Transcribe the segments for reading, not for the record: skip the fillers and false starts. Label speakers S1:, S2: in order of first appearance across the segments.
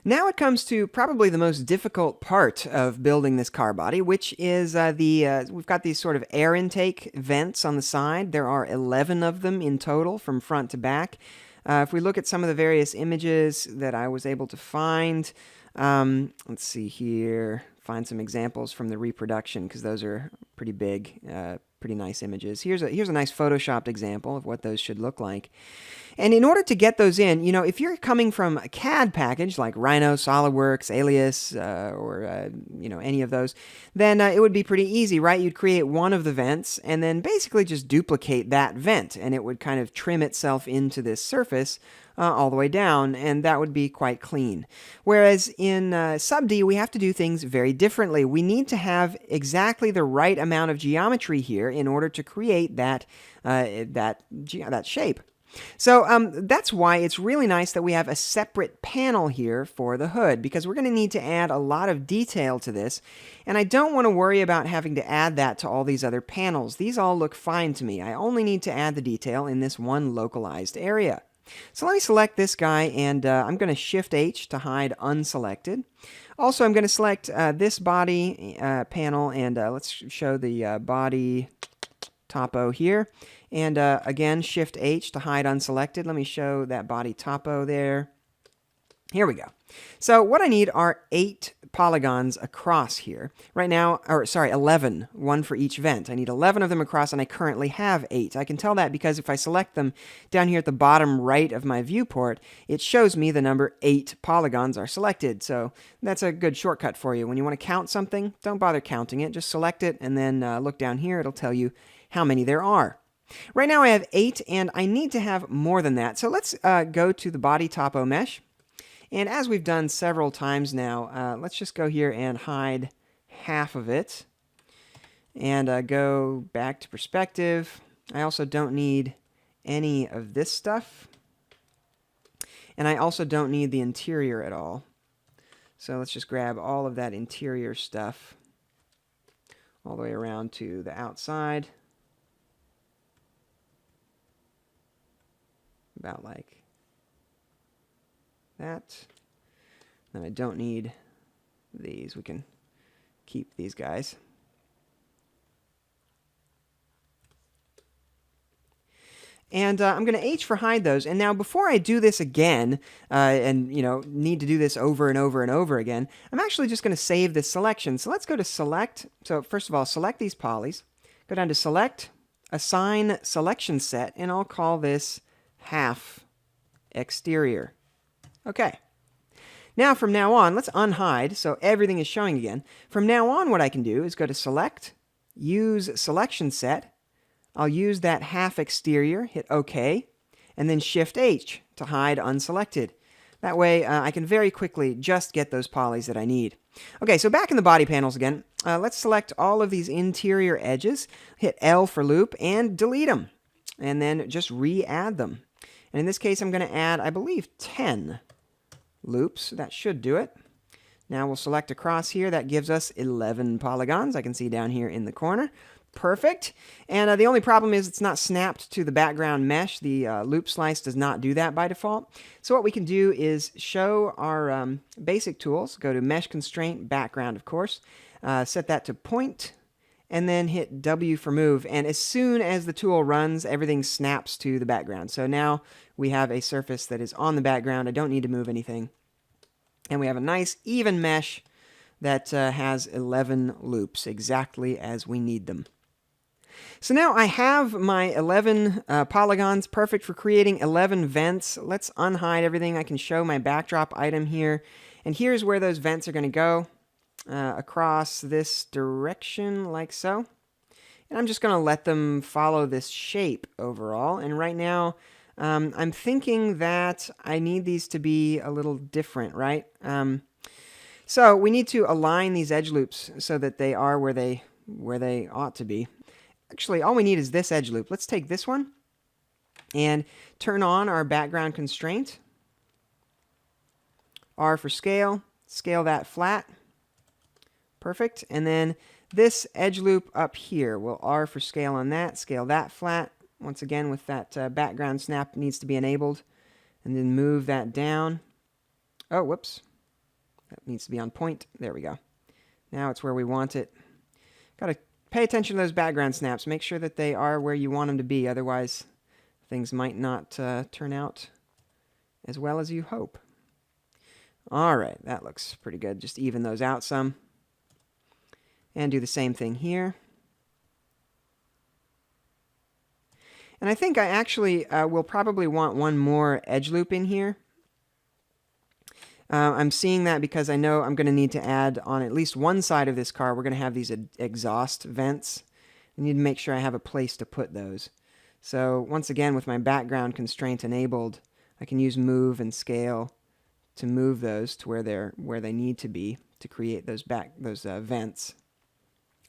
S1: Now it comes to probably the most difficult part of building this car body, which is we've got these sort of air intake vents on the side. There are 11 of them in total from front to back. If we look at some of the various images that I was able to find, let's see here, find some examples from the reproduction because those are pretty big, pretty nice images. Here's a nice photoshopped example of what those should look like. And in order to get those in, if you're coming from a CAD package like Rhino, SolidWorks, Alias, or any of those, then it would be pretty easy, right? You'd create one of the vents and then basically just duplicate that vent, and it would kind of trim itself into this surface all the way down, and that would be quite clean. Whereas in Sub-D, we have to do things very differently. We need to have exactly the right amount of geometry here in order to create that shape. So that's why it's really nice that we have a separate panel here for the hood, because we're going to need to add a lot of detail to this, and I don't want to worry about having to add that to all these other panels. These all look fine to me. I only need to add the detail in this one localized area. So let me select this guy, and I'm going to Shift H to hide unselected. Also, I'm going to select this body panel, and let's show the body topo here. And again, Shift H to hide unselected. Let me show that body topo there. Here we go. So what I need are 8 polygons across here. Right now, or sorry, 11, one for each vent. I need 11 of them across, and I currently have 8. I can tell that because if I select them down here at the bottom right of my viewport, it shows me the number 8 polygons are selected. So that's a good shortcut for you. When you want to count something, don't bother counting it. Just select it and then look down here. It'll tell you how many there are. Right now I have 8, and I need to have more than that. So let's go to the body topo mesh. And as we've done several times now, let's just go here and hide half of it. And go back to perspective. I also don't need any of this stuff. And I also don't need the interior at all. So let's just grab all of that interior stuff all the way around to the outside. About like that. Then I don't need these. We can keep these guys. And I'm going to H for hide those. And now before I do this again, and need to do this over and over and over again, I'm actually just going to save this selection. So let's go to Select. So first of all, select these polys. Go down to Select, Assign Selection Set, and I'll call this half exterior. Okay. Now from now on, let's unhide so everything is showing again. From now on, what I can do is go to Select, Use Selection Set. I'll use that half exterior, hit OK, and then Shift H to hide unselected. That way I can very quickly just get those polys that I need. Okay, so back in the body panels again, let's select all of these interior edges, hit L for loop, and delete them. And then just re-add them. And in this case, I'm going to add, I believe, 10 loops. That should do it. Now we'll select across here. That gives us 11 polygons. I can see down here in the corner. Perfect. And the only problem is it's not snapped to the background mesh. The loop slice does not do that by default. So what we can do is show our basic tools. Go to Mesh Constraint, Background, of course. Set that to Point. And then hit W for move, and as soon as the tool runs, everything snaps to the background. So now we have a surface that is on the background. I don't need to move anything. And we have a nice even mesh that has 11 loops, exactly as we need them. So now I have my 11 polygons, perfect for creating 11 vents. Let's unhide everything. I can show my backdrop item here. And here's where those vents are going to go. Across this direction, like so. And I'm just going to let them follow this shape overall. And right now, I'm thinking that I need these to be a little different, right? So we need to align these edge loops so that they are where they ought to be. Actually, all we need is this edge loop. Let's take this one and turn on our background constraint. R for scale. Scale that flat. Perfect. And then this edge loop up here, we'll R for scale on that, scale that flat. Once again, with that background snap needs to be enabled. And then move that down. Oh, whoops. That needs to be on point. There we go. Now it's where we want it. Got to pay attention to those background snaps. Make sure that they are where you want them to be. Otherwise, things might not turn out as well as you hope. All right, that looks pretty good. Just even those out some. And do the same thing here. And I think I actually will probably want one more edge loop in here. I'm seeing that because I know I'm going to need to add on at least one side of this car, we're going to have these exhaust vents. I need to make sure I have a place to put those. So once again, with my background constraint enabled, I can use move and scale to move those to where they need to be to create those vents.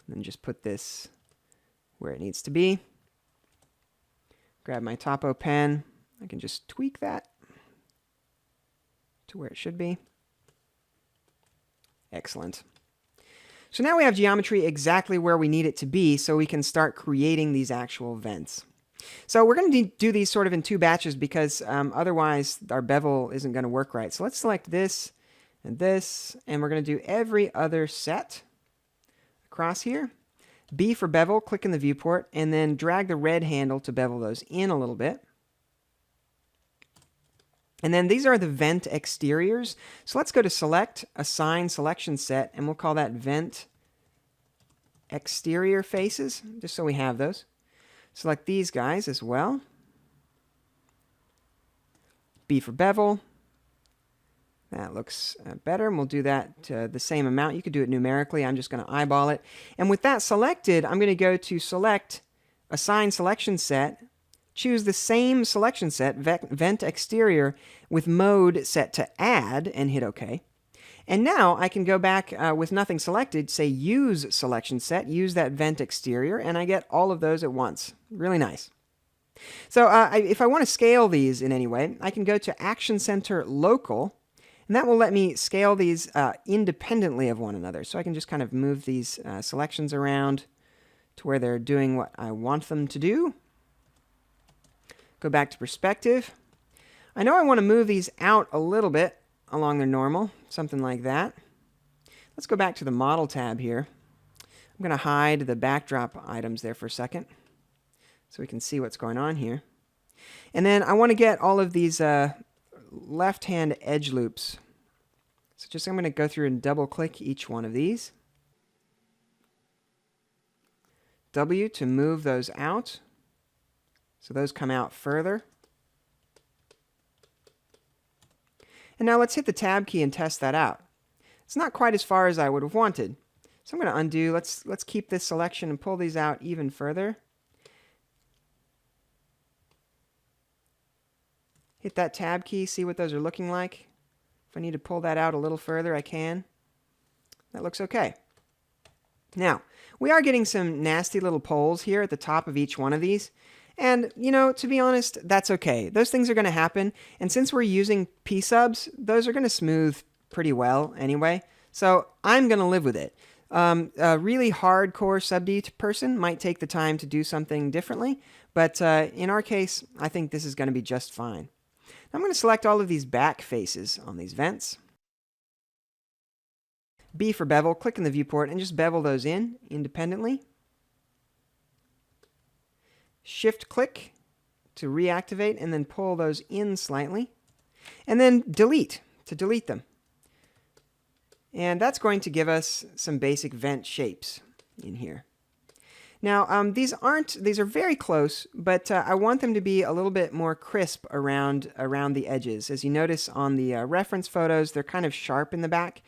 S1: And then just put this where it needs to be. Grab my topo pen. I can just tweak that to where it should be. Excellent. So now we have geometry exactly where we need it to be so we can start creating these actual vents. So we're going to do these sort of in two batches because otherwise our bevel isn't going to work right. So let's select this, and we're going to do every other set across here. B for bevel, click in the viewport, and then drag the red handle to bevel those in a little bit. And then these are the vent exteriors. So let's go to Select, Assign Selection Set, and we'll call that Vent Exterior Faces, just so we have those. Select these guys as well. B for bevel. That looks better, and we'll do that the same amount. You could do it numerically. I'm just going to eyeball it. And with that selected, I'm going to go to Select, Assign Selection Set, choose the same selection set, Vent Exterior, with mode set to Add, and hit OK. And now I can go back with nothing selected, say Use Selection Set, use that Vent Exterior, and I get all of those at once. Really nice. So if I want to scale these in any way, I can go to Action Center Local, and that will let me scale these independently of one another. So I can just kind of move these selections around to where they're doing what I want them to do. Go back to perspective. I know I want to move these out a little bit along their normal, something like that. Let's go back to the Model tab here. I'm going to hide the backdrop items there for a second so we can see what's going on here. And then I want to get all of these left-hand edge loops. So I'm going to go through and double-click each one of these. W to move those out. So those come out further. And now let's hit the Tab key and test that out. It's not quite as far as I would have wanted. So I'm going to undo. Let's keep this selection and pull these out even further. Hit that Tab key, see what those are looking like. If I need to pull that out a little further, I can. That looks okay. Now, we are getting some nasty little poles here at the top of each one of these. And, you know, to be honest, that's okay. Those things are going to happen. And since we're using P-subs, those are going to smooth pretty well anyway. So I'm going to live with it. A really hardcore sub-D person might take the time to do something differently. But in our case, I think this is going to be just fine. Now I'm going to select all of these back faces on these vents. B for bevel, click in the viewport and just bevel those in independently. Shift click to reactivate and then pull those in slightly. And then delete to delete them. And that's going to give us some basic vent shapes in here. Now, these are very close, but I want them to be a little bit more crisp around the edges. As you notice on the reference photos, they're kind of sharp in the back.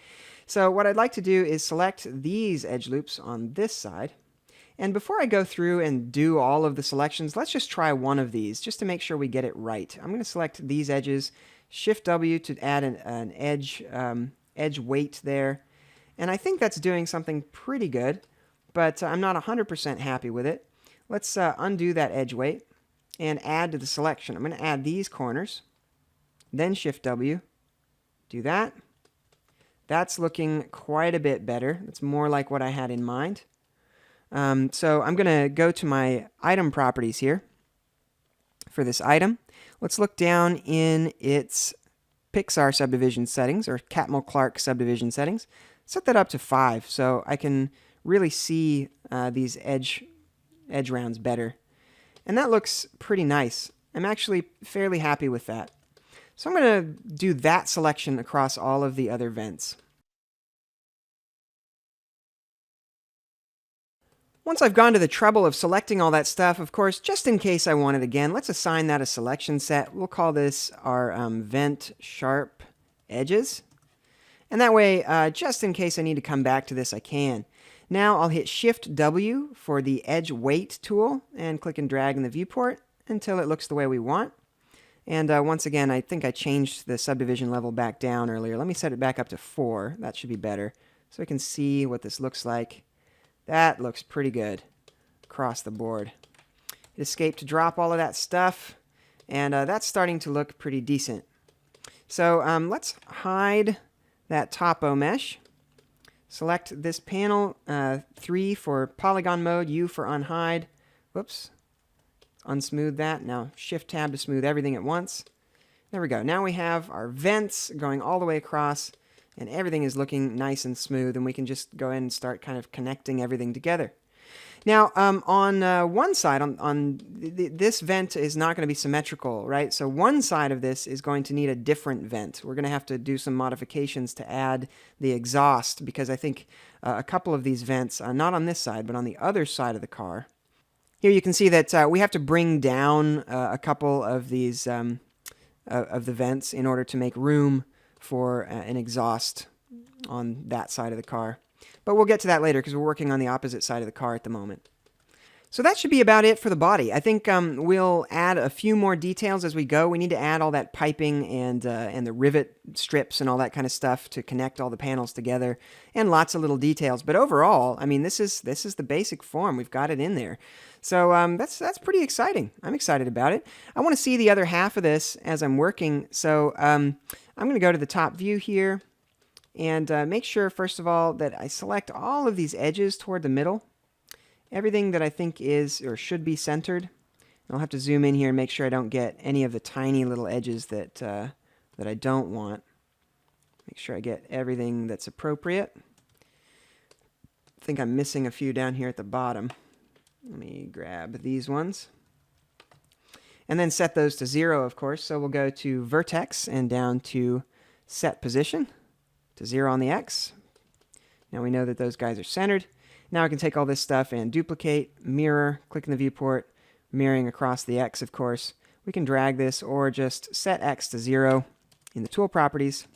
S1: So what I'd like to do is select these edge loops on this side. And before I go through and do all of the selections, let's just try one of these just to make sure we get it right. I'm going to select these edges, Shift W to add an edge weight there. And I think that's doing something pretty good, but I'm not 100% happy with it. Let's undo that edge weight and add to the selection. I'm going to add these corners, then Shift W, do that. That's looking quite a bit better. It's more like what I had in mind. So I'm going to go to my item properties here for this item. Let's look down in its Pixar subdivision settings, or Catmull Clark subdivision settings. Set that up to 5 so I can really see these edge rounds better. And that looks pretty nice. I'm actually fairly happy with that. So I'm going to do that selection across all of the other vents. Once I've gone to the trouble of selecting all that stuff, of course, just in case I want it again, let's assign that a selection set. We'll call this our vent sharp edges. And that way, just in case I need to come back to this, I can. Now I'll hit Shift W for the edge weight tool and click and drag in the viewport until it looks the way we want. And once again, I think I changed the subdivision level back down earlier. Let me set it back up to 4. That should be better. So we can see what this looks like. That looks pretty good across the board. It escaped to drop all of that stuff, and that's starting to look pretty decent. So let's hide that topo mesh. Select this panel, 3 for polygon mode, U for unhide. Whoops. Unsmooth that. Now Shift Tab to smooth everything at once. There we go. Now we have our vents going all the way across, and everything is looking nice and smooth, and we can just go ahead and start kind of connecting everything together. Now, on one side, this vent is not going to be symmetrical, right? So one side of this is going to need a different vent. We're going to have to do some modifications to add the exhaust, because I think a couple of these vents, not on this side, but on the other side of the car. Here you can see that we have to bring down a couple of these of the vents in order to make room for an exhaust on that side of the car. But we'll get to that later because we're working on the opposite side of the car at the moment. So that should be about it for the body. I think we'll add a few more details as we go. We need to add all that piping and the rivet strips and all that kind of stuff to connect all the panels together, and lots of little details. But overall, I mean, this is the basic form. We've got it in there. So that's pretty exciting. I'm excited about it. I want to see the other half of this as I'm working. So I'm going to go to the top view here and make sure, first of all, that I select all of these edges toward the middle. Everything that I think is or should be centered. I'll have to zoom in here and make sure I don't get any of the tiny little edges that that I don't want. Make sure I get everything that's appropriate. I think I'm missing a few down here at the bottom. Let me grab these ones. And then set those to 0, of course. So we'll go to Vertex and down to Set Position to 0 on the X. Now we know that those guys are centered. Now I can take all this stuff and duplicate, mirror, click in the viewport, mirroring across the X, of course. We can drag this or just set X to 0 in the tool properties.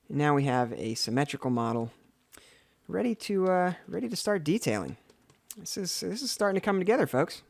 S1: And now we have a symmetrical model ready to start detailing. This is starting to come together, folks.